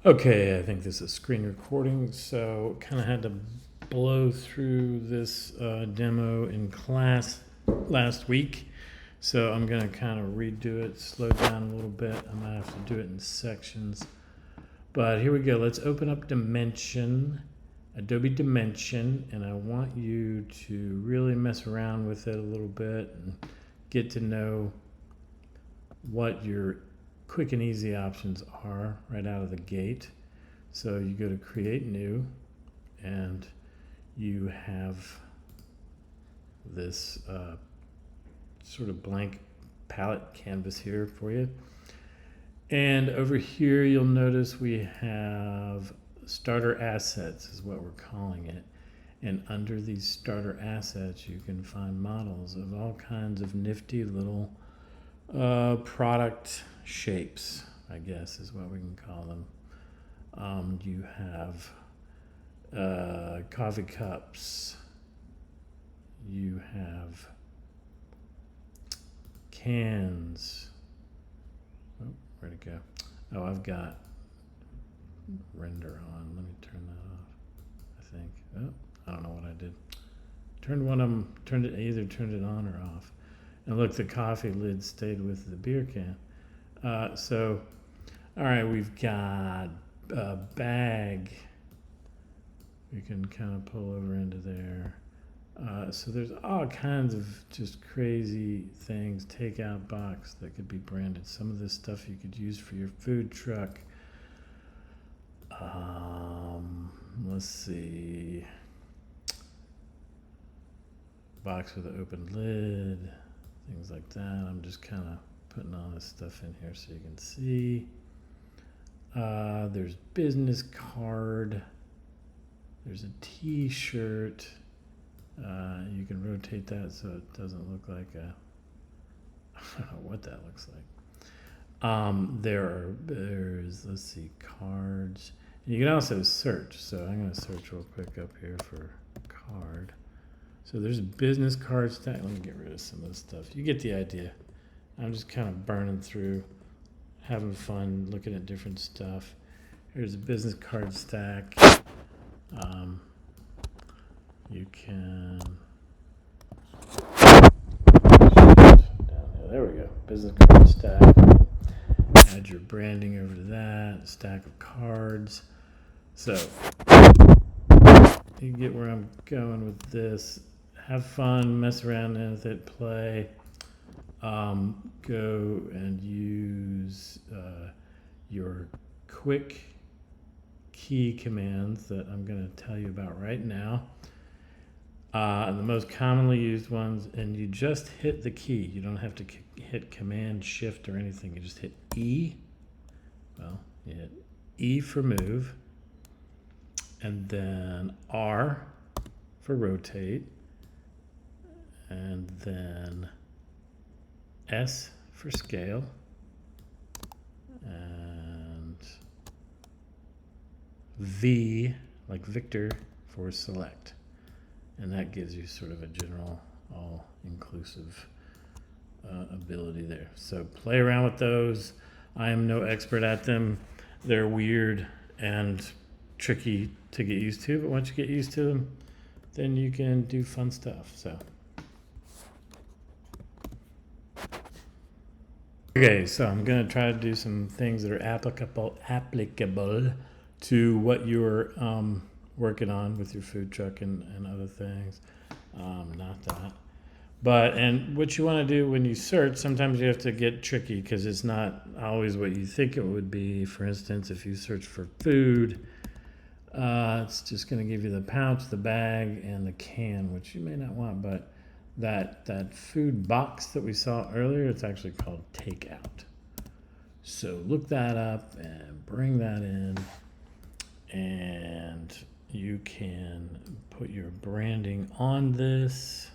Okay, I think this is screen recording, so kind of had to blow through this demo in class last week. So I'm going to kind of redo it, slow down a little bit. I might have to do it in sections. But here we go. Let's open up Dimension, Adobe Dimension, and I want you to really mess around with it a little bit and get to know what your quick and easy options are right out of the gate. So you go to Create New, and you have this sort of blank palette canvas here for you. And over here, you'll notice we have Starter Assets is what we're calling it. And under these Starter Assets, you can find models of all kinds of nifty little product shapes, I guess is what we can call them. You have coffee cups. You have cans. Oh, where'd it go? Oh, I've got render on. Let me turn that off, I think. Oh, I don't know what I did. Turned one of them, either turned it on or off. And look, the coffee lid stayed with the beer can. So, all right, we've got a bag. We can kind of pull over into there. So there's all kinds of just crazy things. Takeout box that could be branded. Some of this stuff you could use for your food truck. Let's see. Box with an open lid. Things like that. I'm just kind of putting all this stuff in here so you can see. There's business card. There's a t-shirt. You can rotate that so it doesn't look like a, I don't know what that looks like. There's, let's see, cards. And you can also search. So I'm going to search real quick up here for card. So there's a business card stack. Let me get rid of some of this stuff. You get the idea. I'm just kind of burning through, having fun, looking at different stuff. Here's a business card stack. You can there we go. Business card stack. Add your branding over to that. Stack of cards. So you get where I'm going with this. Have fun, mess around with it, play. Go and use your quick key commands that I'm going to tell you about right now. The most commonly used ones, and you just hit the key. You don't have to hit Command Shift or anything. You just hit E. Well, you hit E for move, and then R for rotate, and then S for scale, and V like Victor for select. And that gives you sort of a general, all-inclusive ability there. So play around with those. I am no expert at them. They're weird and tricky to get used to, but once you get used to them, then you can do fun stuff. So, okay, so I'm going to try to do some things that are applicable to what you're working on with your food truck and other things. Not that. But, and what you want to do when you search, sometimes you have to get tricky because it's not always what you think it would be. For instance, if you search for food, it's just going to give you the pouch, the bag, and the can, which you may not want. But that food box that we saw earlier, it's actually called takeout. So look that up and bring that in, and you can put your branding on this,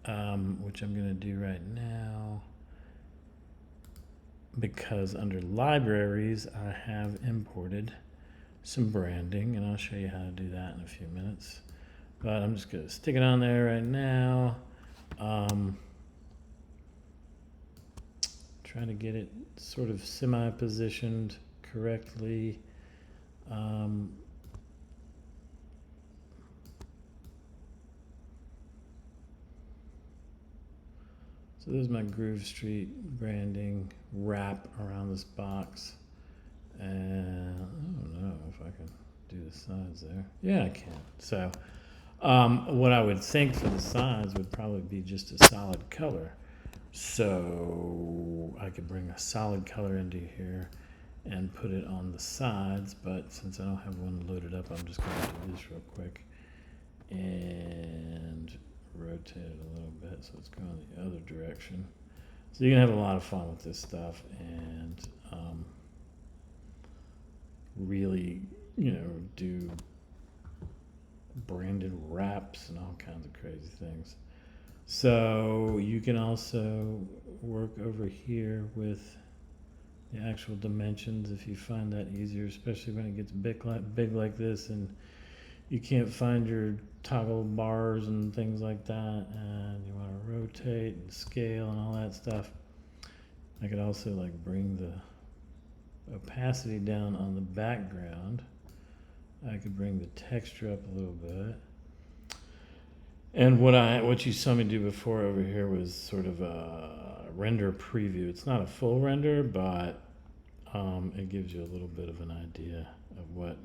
which I'm going to do right now, because under libraries I have imported some branding, and I'll show you how to do that in a few minutes. But I'm just going to stick it on there right now. Try to get it sort of semi-positioned correctly. So there's my Groove Street branding wrap around this box. And I don't know if I can do the sides there. Yeah, I can. So what I would think for the sides would probably be just a solid color. So I could bring a solid color into here and put it on the sides, but since I don't have one loaded up, I'm just going to do this real quick and rotate it a little bit so it's going the other direction. So you can have a lot of fun with this stuff and really, do branded wraps and all kinds of crazy things. So you can also work over here with the actual dimensions if you find that easier, especially when it gets big like this and you can't find your toggle bars and things like that, and you want to rotate and scale and all that stuff. I could also like bring the opacity down on the background. I could bring the texture up a little bit. And what you saw me do before over here was sort of a render preview. It's not a full render, but it gives you a little bit of an idea of what.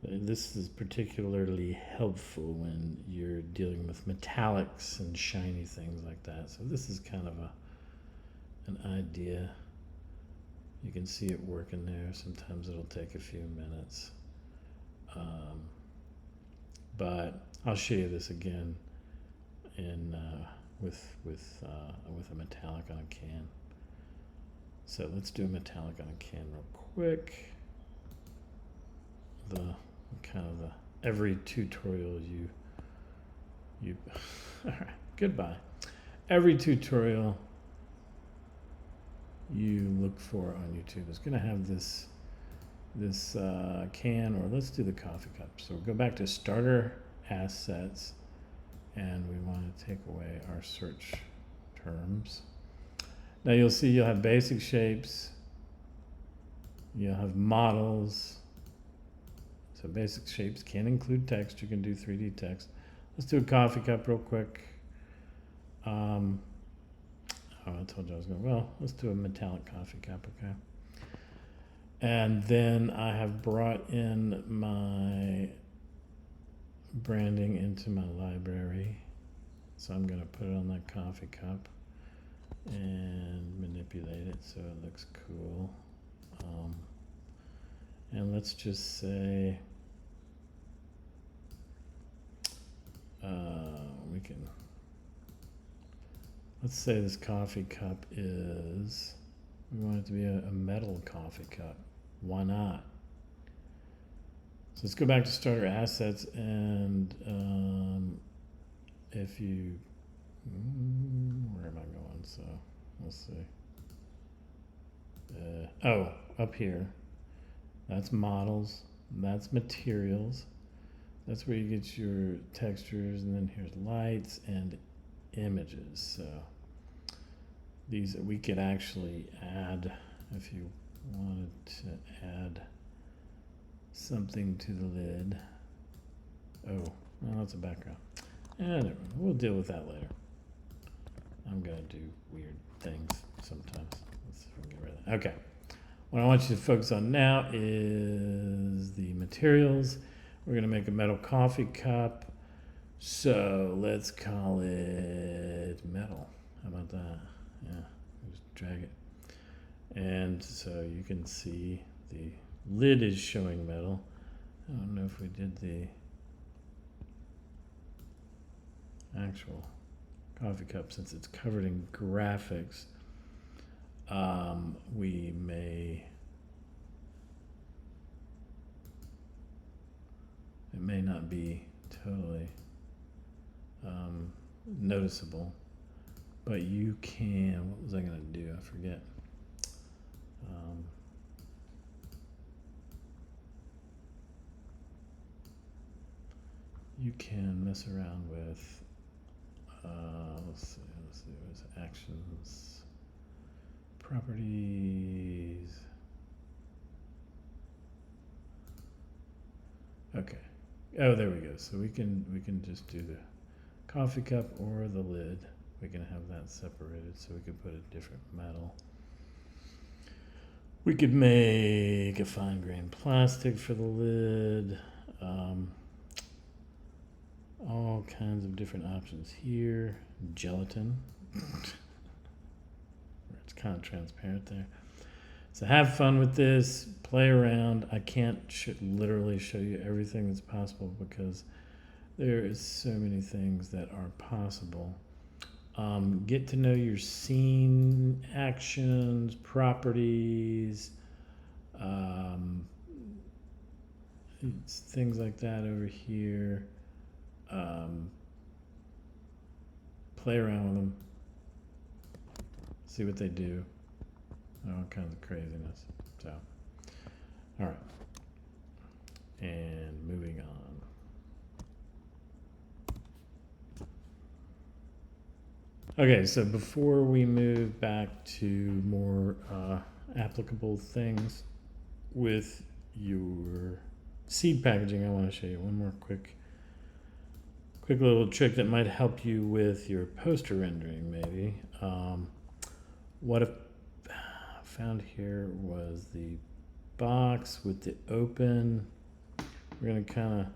This is particularly helpful when you're dealing with metallics and shiny things like that. So this is kind of an idea. You can see it working there. Sometimes it'll take a few minutes. But I'll show you this again in with a metallic on a can. So let's do a metallic on a can real quick. Every tutorial you all right, goodbye. Every tutorial you look for on YouTube is going to have this can, or let's do the coffee cup. So go back to starter assets, and we want to take away our search terms. Now you'll see you'll have basic shapes, you'll have models. So basic shapes can include text. You can do 3D text. Let's do a coffee cup real quick. I told you I was going, well, let's do a metallic coffee cup, okay? And then I have brought in my branding into my library. So I'm going to put it on that coffee cup and manipulate it so it looks cool. And let's just say let's say this coffee cup is, we want it to be a metal coffee cup. Why not? So let's go back to starter assets, and if you, where am I going? So let's see. Up here. That's models. That's materials. That's where you get your textures, and then here's lights and images. So these we could actually add, if you wanted to add something to the lid. Oh, well, that's a background. And we'll deal with that later. I'm gonna do weird things sometimes. Let's see if we can get rid of that. Okay. What I want you to focus on now is the materials. We're going to make a metal coffee cup. So let's call it metal. How about that? Yeah, just drag it. And so you can see the lid is showing metal. I don't know if we did the actual coffee cup, since it's covered in graphics. It may not be totally noticeable, but you can, what was I going to do? I forget. You can mess around with, let's see, what's actions, properties, Okay. Oh, there we go. So we can just do the coffee cup or the lid. We can have that separated, so we could put a different metal. We could make a fine grained plastic for the lid. All kinds of different options here. Gelatin. It's kind of transparent there. So have fun with this, play around. I can't literally show you everything that's possible because there is so many things that are possible. Get to know your scene, actions, properties, things like that over here. Play around with them, see what they do, all kinds of craziness. So, all right, and moving on. Okay, so before we move back to more applicable things with your seed packaging, I want to show you one more quick little trick that might help you with your poster rendering, maybe. What I found here was the box with the open. We're going to kind of